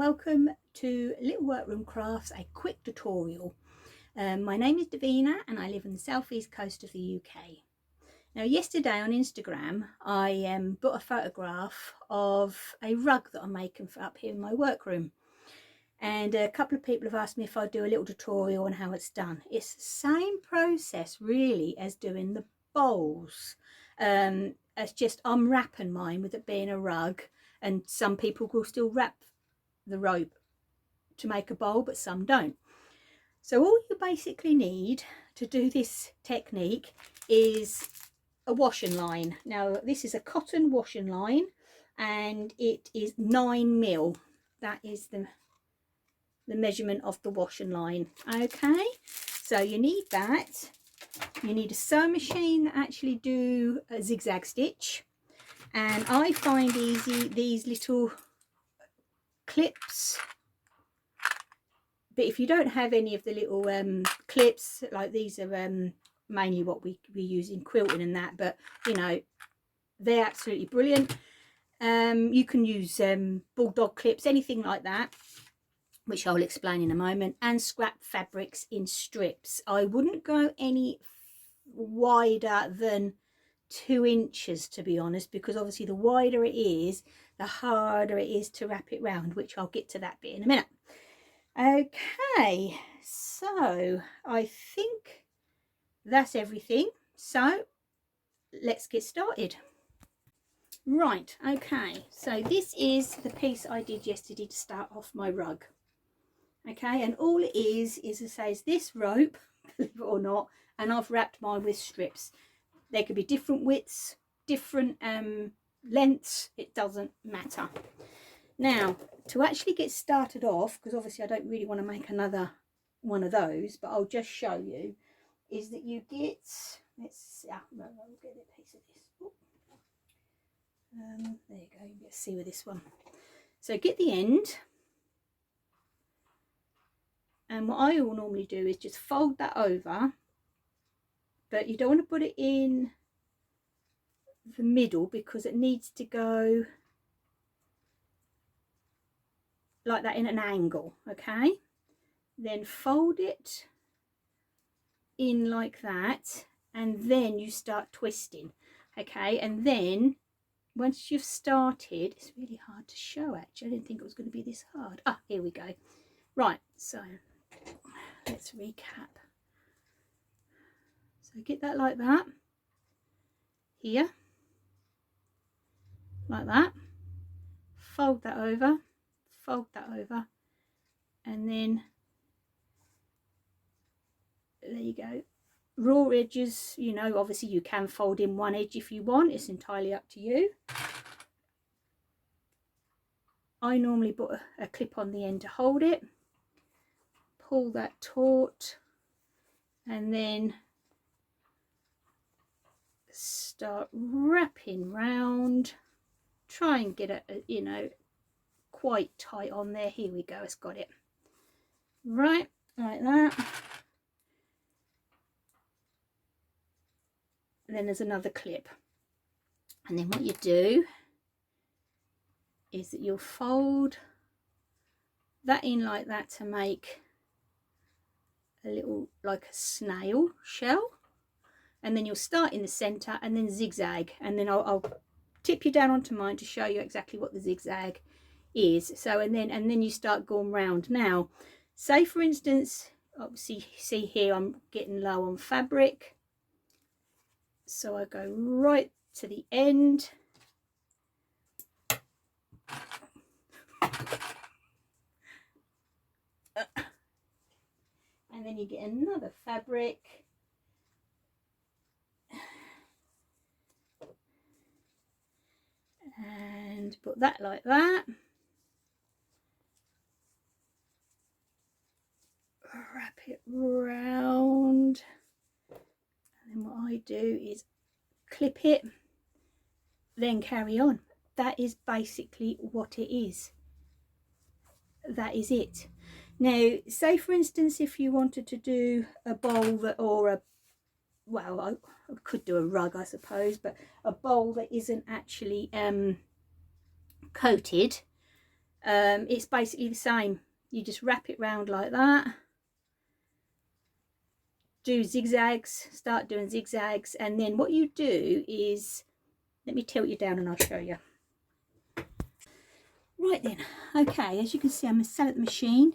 welcome to Little Workroom Crafts, a quick tutorial. My name is Davina and I live on the southeast coast of the UK. Now yesterday on Instagram I put a photograph of a rug that I'm making for up here in my workroom, and a couple of people have asked me if I'd do a little tutorial on how it's done. It's the same process really as doing the bowls. It's just I'm wrapping mine with it being a rug, and some people will still wrap the rope to make a bowl, but some don't. So all you basically need to do this technique is a washing line. Now this is a cotton washing line and it is 9mm. That is the measurement of the washing line. Okay, so you need that. You need a sewing machine that actually do a zigzag stitch, and I find easy these little clips, but if you don't have any of the little clips, like these are mainly what we use in quilting and that, but you know, they're absolutely brilliant. You can use bulldog clips, anything like that, which I'll explain in a moment, and scrap fabrics in strips. I wouldn't go any wider than 2 inches, to be honest, because obviously the wider it is, the harder it is to wrap it round, which I'll get to that bit in a minute. Okay, so I think that's everything, so let's get started. Right, okay, so this is the piece I did yesterday to start off my rug. Okay, and all it is I say, is this rope, believe it or not, and I've wrapped mine with strips. There could be different widths, different lengths, it doesn't matter. Now, to actually get started off, because obviously I don't really want to make another one of those, but I'll just show you, is that you get, let's I'll get a piece of this. There you go, let's see with this one. So get the end, and what I will normally do is just fold that over, but you don't want to put it in the middle because it needs to go like that in an angle. Okay, then fold it in like that, and then you start twisting. Okay, and then once you've started, it's really hard to show actually, I didn't think it was going to be this hard. Ah, here we go. Right, so let's recap. So get that like that, here, like that, fold that over, and then there you go. Raw edges, you know, obviously you can fold in one edge if you want, it's entirely up to you. I normally put a clip on the end to hold it, pull that taut, and then start wrapping round. Try and get it, you know, quite tight on there. Here we go, it's got it. Right, like that. And then there's another clip. And then what you do is that you'll fold that in like that to make a little, like a snail shell. And then you'll start in the center and then zigzag, and then I'll tip you down onto mine to show you exactly what the zigzag is. So and then you start going round. Now say for instance, obviously see here I'm getting low on fabric, so I go right to the end, and then you get another fabric, and put that like that, wrap it round, and then what I do is clip it, then carry on. That is basically what it is. That is it. Now say for instance if you wanted to do a bowl that, or a, well, I could do a rug I suppose, but a bowl that isn't actually coated, It's basically the same. You just wrap it round like that, do zigzags, start doing zigzags, and then what you do is, let me tilt you down and I'll show you. Right then, okay, as you can see, I'm still at the machine.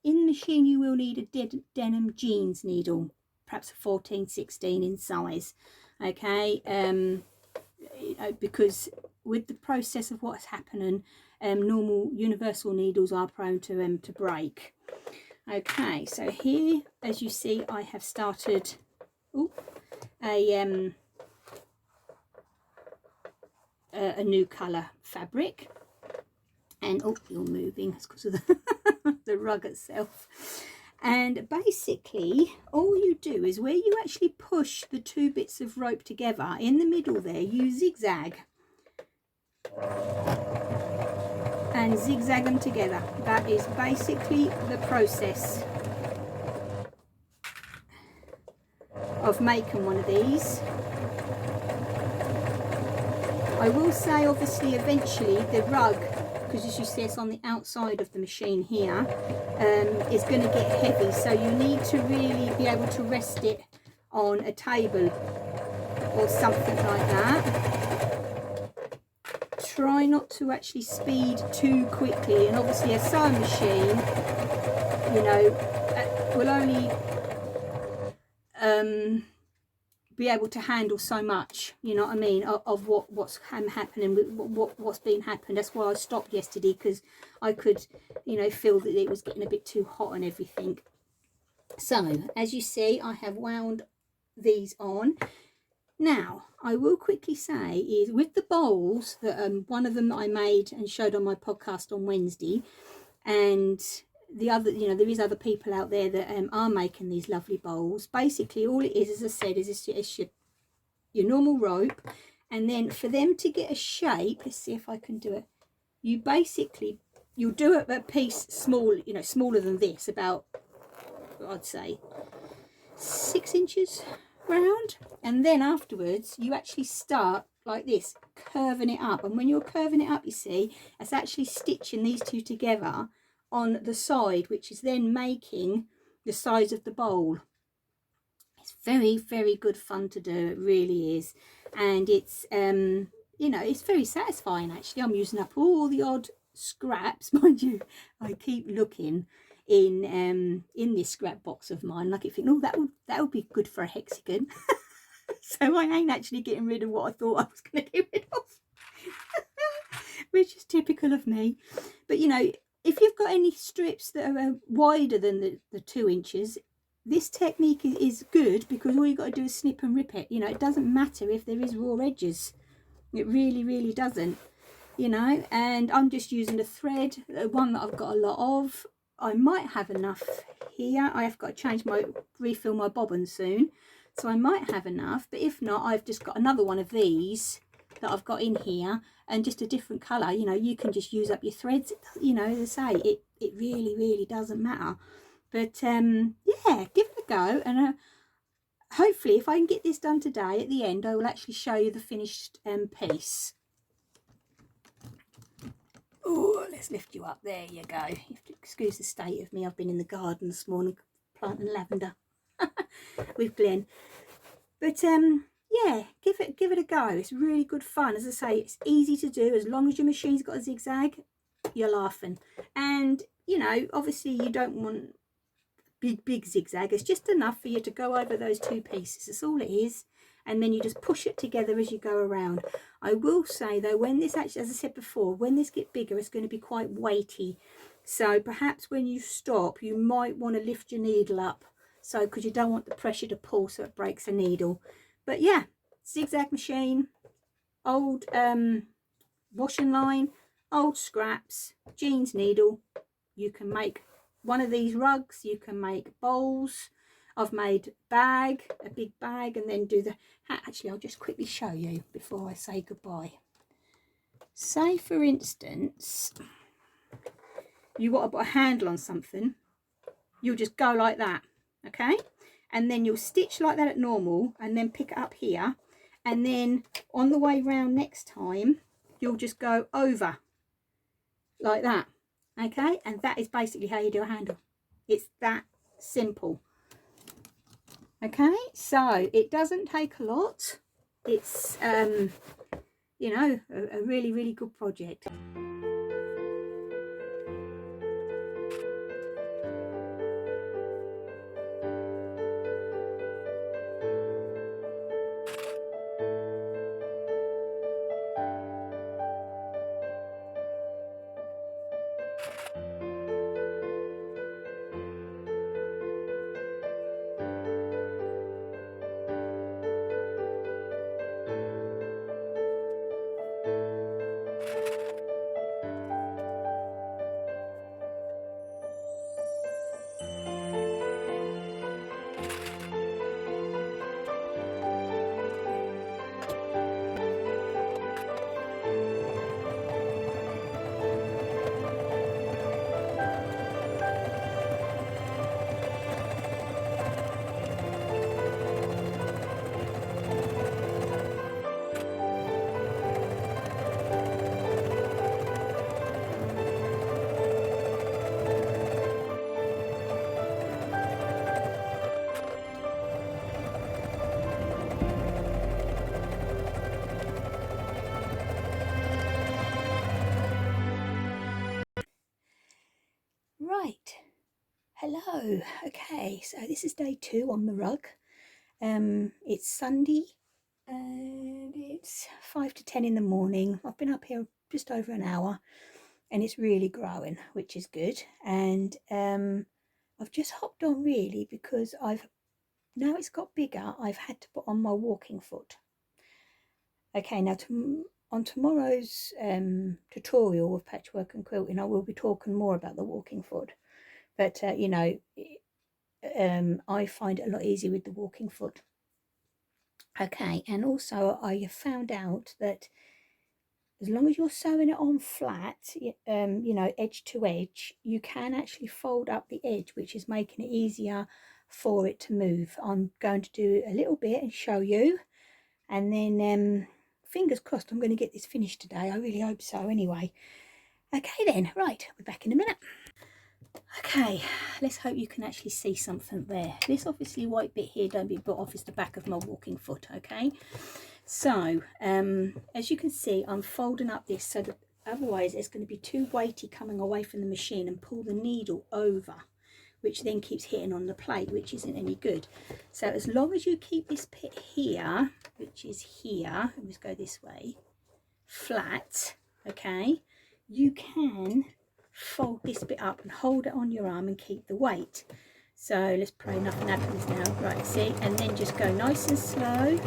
In the machine you will need a denim jeans needle, perhaps a 14-16 in size, okay, because with the process of what's happening, normal universal needles are prone to break. Okay, so here, as you see, I have started a new colour fabric. And oh, you're moving, it's because of the rug itself. And basically all you do is, where you actually push the two bits of rope together in the middle there, you zigzag and zigzag them together. That is basically the process of making one of these. I will say, obviously, eventually the rug, because as you see it's on the outside of the machine here, is going to get heavy, so you need to really be able to rest it on a table or something like that. Try not to actually speed too quickly, and obviously a sewing machine, you know, will only be able to handle so much, you know what I mean, of what's happening with what's been happened. That's why I stopped yesterday, because I could, you know, feel that it was getting a bit too hot and everything. So as you see, I have wound these on. Now I will quickly say is, with the bowls that one of them that I made and showed on my podcast on Wednesday, and the other, you know, there is other people out there that are making these lovely bowls. Basically all it is, as I said, is your normal rope, and then for them to get a shape, let's see if I can do it, you'll do a piece small, you know, smaller than this, about, I'd say 6 inches round, and then afterwards you actually start like this, curving it up, and when you're curving it up, you see, it's actually stitching these two together on the side, which is then making the size of the bowl. It's very, very good fun to do, it really is, and it's you know, it's very satisfying actually. I'm using up all the odd scraps, mind you. I keep looking in this scrap box of mine, like, I think, oh, that would be good for a hexagon. So I ain't actually getting rid of what I thought I was going to get rid of, which is typical of me. But you know, if you've got any strips that are wider than the 2 inches, this technique is good, because all you've got to do is snip and rip it. You know, it doesn't matter if there is raw edges. It really, really doesn't, you know. And I'm just using a thread, one that I've got a lot of. I might have enough here. I have got to refill my bobbin soon, so I might have enough. But if not, I've just got another one of these that I've got in here, and just a different colour. You know, you can just use up your threads, you know, as I say, it really, really doesn't matter. But yeah, give it a go, and hopefully if I can get this done today, at the end I will actually show you the finished piece. Oh, let's lift you up. There you go. You have to excuse the state of me. I've been in the garden this morning planting lavender with Glenn. But yeah, give it a go. It's really good fun. As I say, it's easy to do. As long as your machine's got a zigzag, you're laughing. And you know, obviously you don't want big zigzag. It's just enough for you to go over those two pieces. That's all it is. And then you just push it together as you go around. I will say though, when this actually, as I said before, when this gets bigger, it's going to be quite weighty. So perhaps when you stop, you might want to lift your needle up, so because you don't want the pressure to pull so it breaks a needle. But yeah, zigzag machine, old washing line, old scraps, jeans needle. You can make one of these rugs, you can make bowls. I've made a big bag, and then do the hat. Actually, I'll just quickly show you before I say goodbye. Say for instance, you want to put a handle on something, you'll just go like that, okay, and then you'll stitch like that at normal, and then pick it up here, and then on the way round next time you'll just go over like that, Okay, and that is basically how you do a handle. It's that simple. Okay, so it doesn't take a lot. It's you know, a really, really good project. Right, hello. Okay, so this is day 2 on the rug. It's Sunday and it's 5 to 10 in the morning. I've been up here just over an hour and it's really growing, which is good. And I've just hopped on really because now it's got bigger, I've had to put on my walking foot. Okay, now on tomorrow's tutorial of patchwork and quilting, I will be talking more about the walking foot. But you know, I find it a lot easier with the walking foot. Okay, and also I have found out that as long as you're sewing it on flat, you know, edge to edge, you can actually fold up the edge, which is making it easier for it to move. I'm going to do a little bit and show you, and then fingers crossed I'm going to get this finished today. I really hope so anyway. Okay then, right, we're back in a minute. Okay, let's hope you can actually see something there. This obviously white bit here, don't be put off, is the back of my walking foot. Okay, so as you can see, I'm folding up this so that otherwise it's going to be too weighty coming away from the machine and pull the needle over, which then keeps hitting on the plate, which isn't any good. So as long as you keep this bit here, which is here, let's go this way, flat, okay, you can fold this bit up and hold it on your arm and keep the weight. So let's pray nothing happens now. Right, see, and then just go nice and slow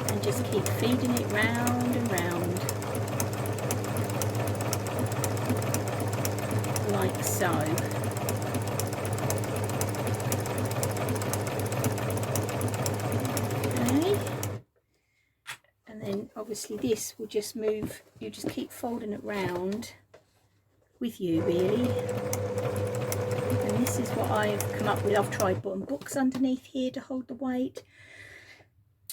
and just keep feeding it round and round like so. Okay, and then obviously this will just move, you just keep folding it round with you really. And this is what I've come up with. I've tried putting books underneath here to hold the weight.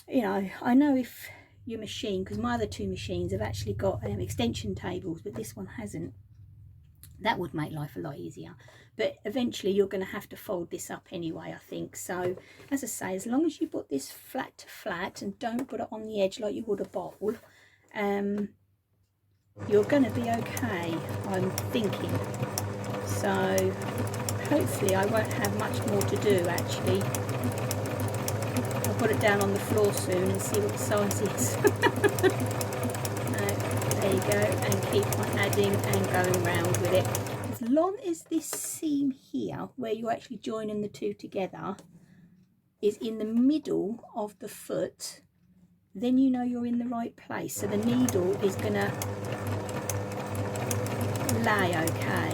You know, I know if your machine, because my other 2 machines have actually got extension tables, but this one hasn't, that would make life a lot easier. But eventually you're going to have to fold this up anyway, I think. So as I say, as long as you put this flat to flat and don't put it on the edge like you would a bottle, you're going to be okay, I'm thinking. So hopefully I won't have much more to do actually. I'll put it down on the floor soon and see what the size is. There you go, and keep on adding and going round with it. As long as this seam here, where you're actually joining the 2 together, is in the middle of the foot, then you know you're in the right place. So the needle is going to lay okay.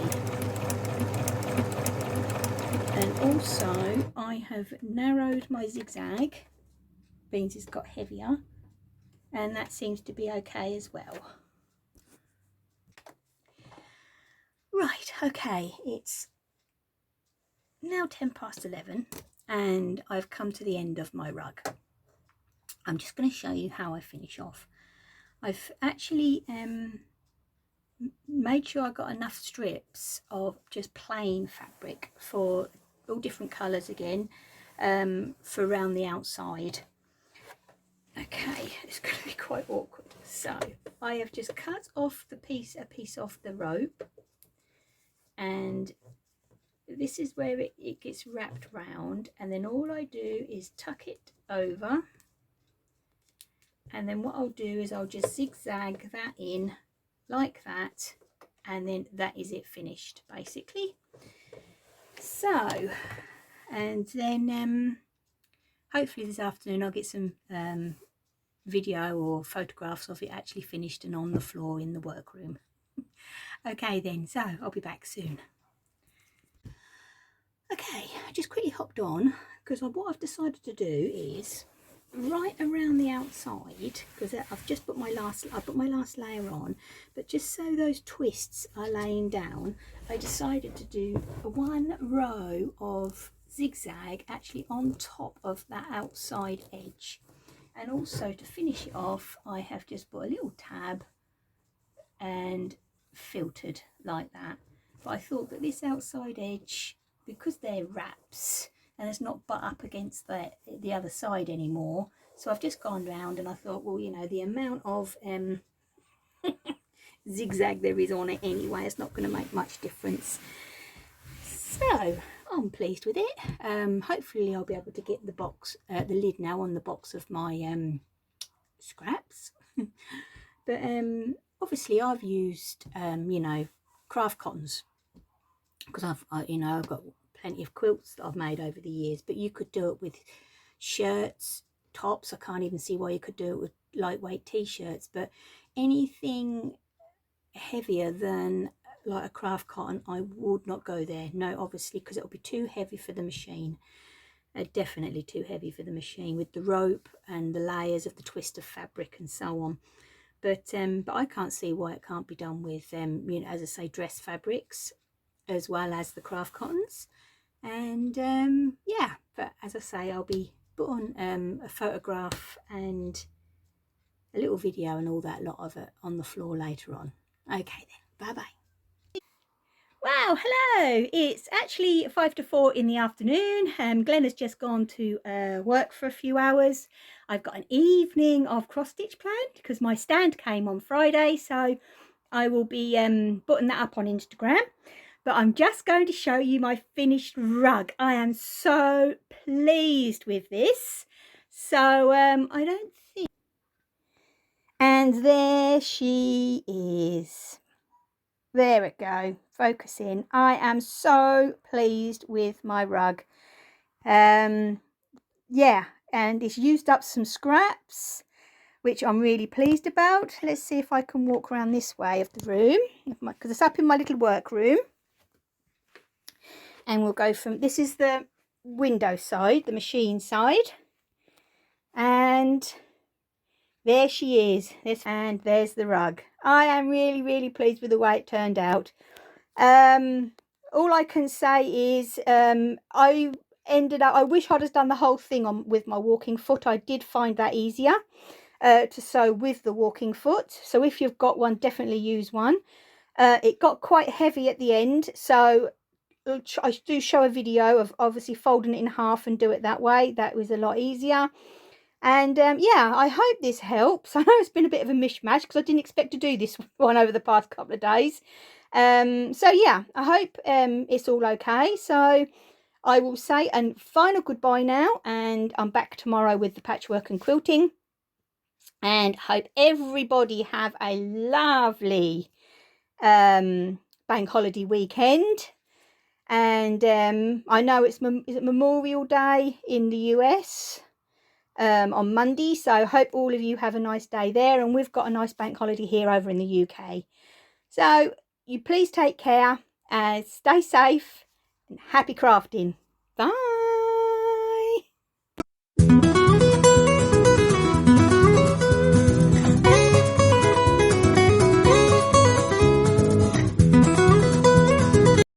And also I have narrowed my zigzag, means it's got heavier, and that seems to be okay as well. Right, okay, it's now 11:10 and I've come to the end of my rug. I'm just going to show you how I finish off. I've actually made sure I got enough strips of just plain fabric for all different colours again, for around the outside. Okay, it's going to be quite awkward. So I have just cut off a piece off the rope, and this is where it gets wrapped round, and then all I do is tuck it over, and then what I'll do is I'll just zigzag that in like that, and then that is it, finished basically. So, and then hopefully this afternoon I'll get some video or photographs of it actually finished and on the floor in the workroom. Okay then, so I'll be back soon. Okay, I just quickly hopped on because what I've decided to do is right around the outside, because I've just put my last layer on, but just so those twists are laying down, I decided to do one row of zigzag actually on top of that outside edge. And also to finish it off, I have just put a little tab and filtered like that. But I thought that this outside edge, because they're wraps and it's not butt up against the other side anymore, so I've just gone round and I thought, well, you know, the amount of zigzag there is on it anyway, it's not going to make much difference. So I'm pleased with it. Hopefully I'll be able to get the lid now on the box of my scraps. But obviously I've used you know, craft cottons, because I've got plenty of quilts that I've made over the years, but you could do it with shirts, tops. I can't even see why you could do it with lightweight t-shirts, but anything heavier than like a craft cotton, I would not go there. No, obviously, because it'll be too heavy for the machine. Definitely too heavy for the machine with the rope and the layers of the twist of fabric and so on. But I can't see why it can't be done with you know, as I say, dress fabrics as well as the craft cottons. And yeah, but as I say, I'll be put on a photograph and a little video and all that lot of it on the floor later on. Okay then, bye bye. Wow, hello. It's actually 5 to 4 in the afternoon. Glenn has just gone to work for a few hours. I've got an evening of cross stitch planned because my stand came on Friday, so I will be putting that up on Instagram. But I'm just going to show you my finished rug. I am so pleased with this. So I don't think... And there she is. There we go, focus in. I am so pleased with my rug. Yeah, and it's used up some scraps, which I'm really pleased about. Let's see if I can walk around this way of the room, because it's up in my little workroom. And we'll go from, this is the window side, the machine side. And there she is, and there's the rug. I am really, really pleased with the way it turned out. All I can say is I wish I'd have done the whole thing with my walking foot. I did find that easier to sew with the walking foot. So if you've got one, definitely use one. It got quite heavy at the end, so I do show a video of obviously folding it in half and do it that way. That was a lot easier. And yeah, I hope this helps. I know it's been a bit of a mishmash because I didn't expect to do this one over the past couple of days. So yeah, I hope it's all okay. So I will say a final goodbye now, and I'm back tomorrow with the patchwork and quilting. And hope everybody have a lovely bank holiday weekend. And I know is it Memorial Day in the US on Monday, so hope all of you have a nice day there, and we've got a nice bank holiday here over in the UK. So you please take care and stay safe and happy crafting. Bye.